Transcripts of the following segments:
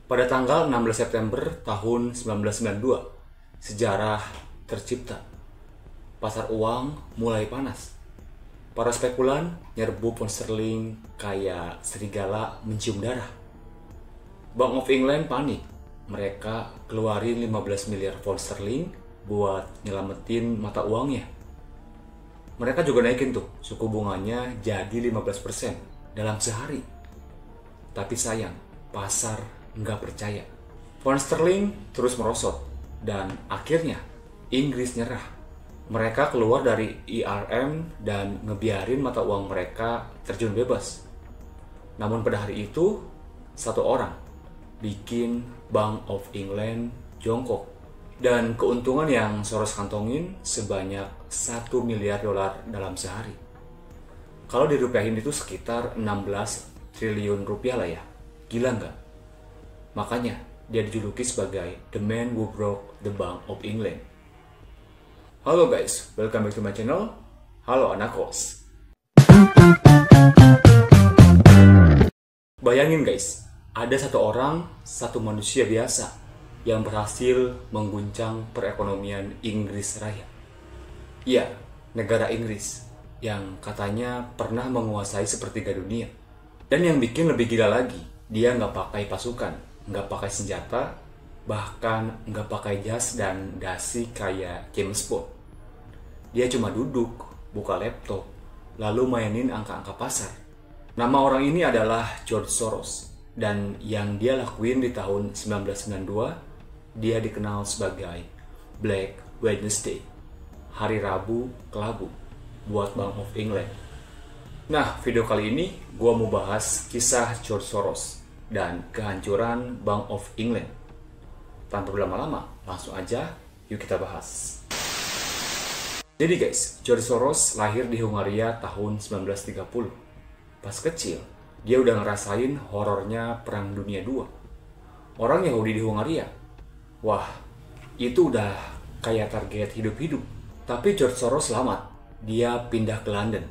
Pada tanggal 16 September tahun 1992, sejarah tercipta. Pasar uang mulai panas. Para spekulan nyerbu pound sterling kayak serigala mencium darah. Bank of England panik. Mereka keluarin 15 miliar pound sterling buat nyelamatin mata uangnya. Mereka juga naikin tuh suku bunganya jadi 15% dalam sehari. Tapi sayang, pasar nggak percaya. Pound sterling terus merosot dan akhirnya Inggris nyerah. Mereka keluar dari ERM dan ngebiarin mata uang mereka terjun bebas. Namun pada hari itu, satu orang bikin Bank of England jongkok. Dan keuntungan yang Soros kantongin sebanyak 1 miliar dolar dalam sehari. Kalau dirupiahin itu sekitar 16 triliun rupiah lah ya. Gila nggak? Makanya dia dijuluki sebagai The Man Who Broke the Bank of England. Halo guys, welcome back to my channel. Halo anak kos. Bayangin guys, ada satu orang, satu manusia biasa yang berhasil mengguncang perekonomian Inggris Raya. Iya, negara Inggris yang katanya pernah menguasai sepertiga dunia. Dan yang bikin lebih gila lagi, dia nggak pakai pasukan, nggak pakai senjata, bahkan nggak pakai jas dan dasi kayak James Bond. Dia cuma duduk, buka laptop, lalu mainin angka-angka pasar. Nama orang ini adalah George Soros, dan yang dia lakuin di tahun 1992, dia dikenal sebagai Black Wednesday, hari Rabu kelabu buat Bank of England. Nah, video kali ini gue mau bahas kisah George Soros dan kehancuran Bank of England. Tanpa berlama-lama, langsung aja yuk kita bahas. Jadi guys, George Soros lahir di Hungaria tahun 1930. Pas kecil, dia udah ngerasain horornya Perang Dunia II. Orang Yahudi di Hungaria, wah, itu udah kayak target hidup-hidup. Tapi George Soros selamat. Dia pindah ke London,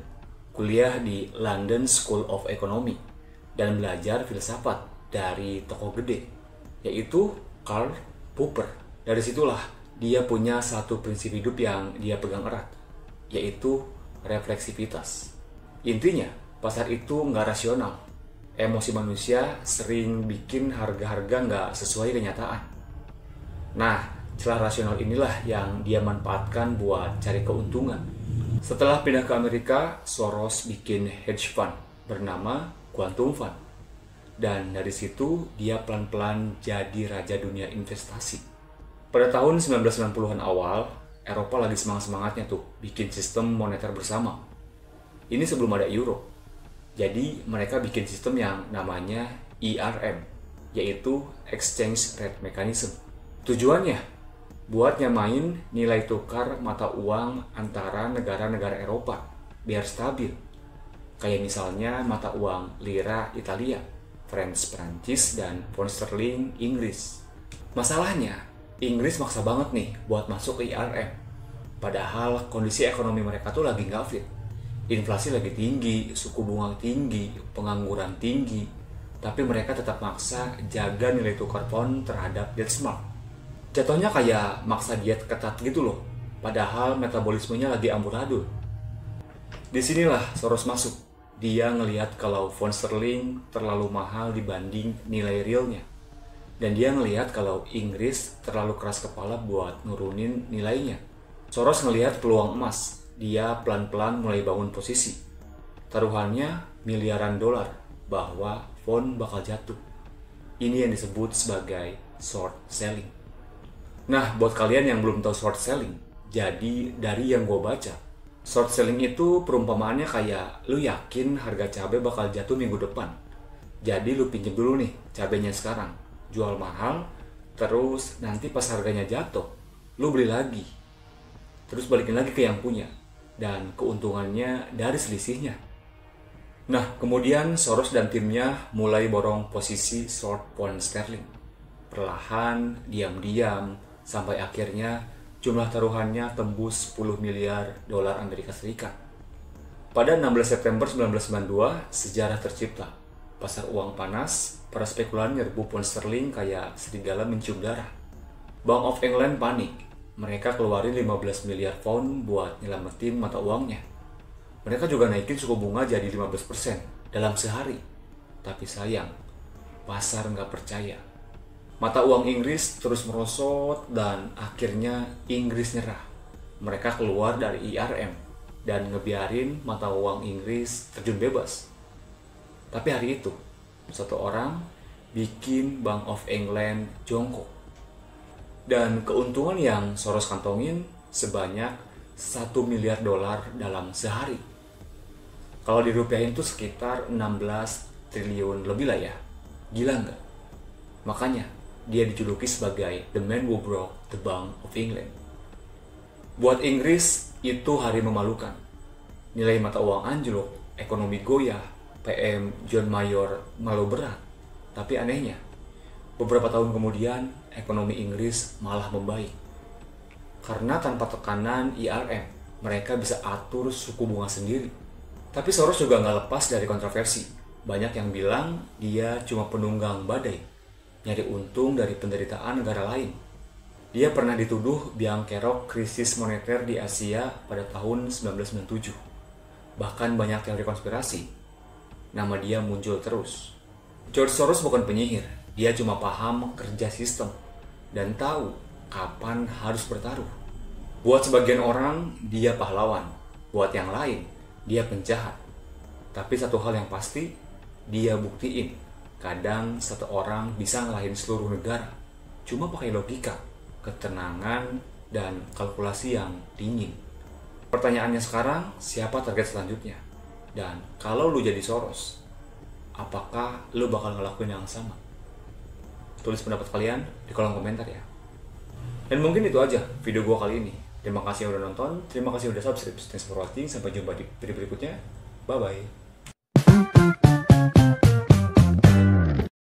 kuliah di London School of Economy, dan belajar filsafat dari tokoh gede, yaitu Karl Popper. Dari situlah dia punya satu prinsip hidup yang dia pegang erat, yaitu refleksivitas. Intinya, pasar itu nggak rasional. Emosi manusia sering bikin harga-harga nggak sesuai kenyataan. Nah, celah rasional inilah yang dia manfaatkan buat cari keuntungan. Setelah pindah ke Amerika, Soros bikin hedge fund bernama Quantum Fund. Dan dari situ dia pelan-pelan jadi raja dunia investasi. Pada tahun 1990-an awal, Eropa lagi semangat-semangatnya tuh bikin sistem moneter bersama. Ini sebelum ada euro. Jadi mereka bikin sistem yang namanya ERM, yaitu Exchange Rate Mechanism. Tujuannya buat nyamain nilai tukar mata uang antara negara-negara Eropa biar stabil. Kayak misalnya mata uang lira Italia, franc Prancis, dan pound sterling Inggris. Masalahnya, Inggris maksa banget nih buat masuk ke IRM. Padahal kondisi ekonomi mereka tuh lagi nggak fit. Inflasi lagi tinggi, suku bunga tinggi, pengangguran tinggi. Tapi mereka tetap maksa jaga nilai tukar pound terhadap Deutschmark. Jatuhnya kayak maksa diet ketat gitu loh, padahal metabolismenya lagi amburadul. Disinilah Soros masuk. Dia ngelihat kalau pound sterling terlalu mahal dibanding nilai realnya. Dan dia ngelihat kalau Inggris terlalu keras kepala buat nurunin nilainya. Soros ngelihat peluang emas. Dia pelan-pelan mulai bangun posisi. Taruhannya miliaran dolar bahwa pound bakal jatuh. Ini yang disebut sebagai short selling. Nah, buat kalian yang belum tahu short selling, jadi dari yang gue baca, short selling itu perumpamaannya kayak lu yakin harga cabai bakal jatuh minggu depan. Jadi lu pinjem dulu nih cabainya sekarang, jual mahal, terus nanti pas harganya jatuh, lu beli lagi. Terus balikin lagi ke yang punya, dan keuntungannya dari selisihnya. Nah, kemudian Soros dan timnya mulai borong posisi short pound sterling. Perlahan, diam-diam, sampai akhirnya jumlah taruhannya tembus 10 miliar dolar Amerika Serikat. Pada 16 September 1992, sejarah tercipta. Pasar uang panas, para spekulan nyerbu pound sterling kayak serigala mencium darah. Bank of England panik. Mereka keluarin 15 miliar pound buat nyelamatin mata uangnya. Mereka juga naikin suku bunga jadi 15% dalam sehari. Tapi sayang, pasar nggak percaya. Mata uang Inggris terus merosot dan akhirnya Inggris nyerah. Mereka keluar dari IRM dan ngebiarin mata uang Inggris terjun bebas. Tapi hari itu, satu orang bikin Bank of England jongkok. Dan keuntungan yang Soros kantongin sebanyak 1 miliar dolar dalam sehari. Kalau dirupiahin tuh sekitar 16 triliun lebih lah ya. Gila nggak? Makanya dia dijuluki sebagai The Man Who Broke the Bank of England. Buat Inggris, itu hari memalukan. Nilai mata uang anjlok, ekonomi goyah, PM John Mayor malu berat. Tapi anehnya, beberapa tahun kemudian, ekonomi Inggris malah membaik. Karena tanpa tekanan IRM, mereka bisa atur suku bunga sendiri. Tapi Soros juga nggak lepas dari kontroversi. Banyak yang bilang dia cuma penunggang badai, nyari untung dari penderitaan negara lain. Dia pernah dituduh biang kerok krisis moneter di Asia pada tahun 1997. Bahkan banyak teori konspirasi. Nama dia muncul terus. George Soros bukan penyihir, dia cuma paham kerja sistem dan tahu kapan harus bertaruh. Buat sebagian orang, dia pahlawan. Buat yang lain, dia penjahat. Tapi satu hal yang pasti, dia buktiin. Kadang satu orang bisa ngalahin seluruh negara. Cuma pakai logika, ketenangan, dan kalkulasi yang dingin. Pertanyaannya sekarang, siapa target selanjutnya? Dan kalau lu jadi Soros, apakah lu bakal ngelakuin yang sama? Tulis pendapat kalian di kolom komentar ya. Dan mungkin itu aja video gua kali ini. Terima kasih yang udah nonton, terima kasih yang udah subscribe. Thanks for watching, sampai jumpa di video berikutnya. Bye-bye.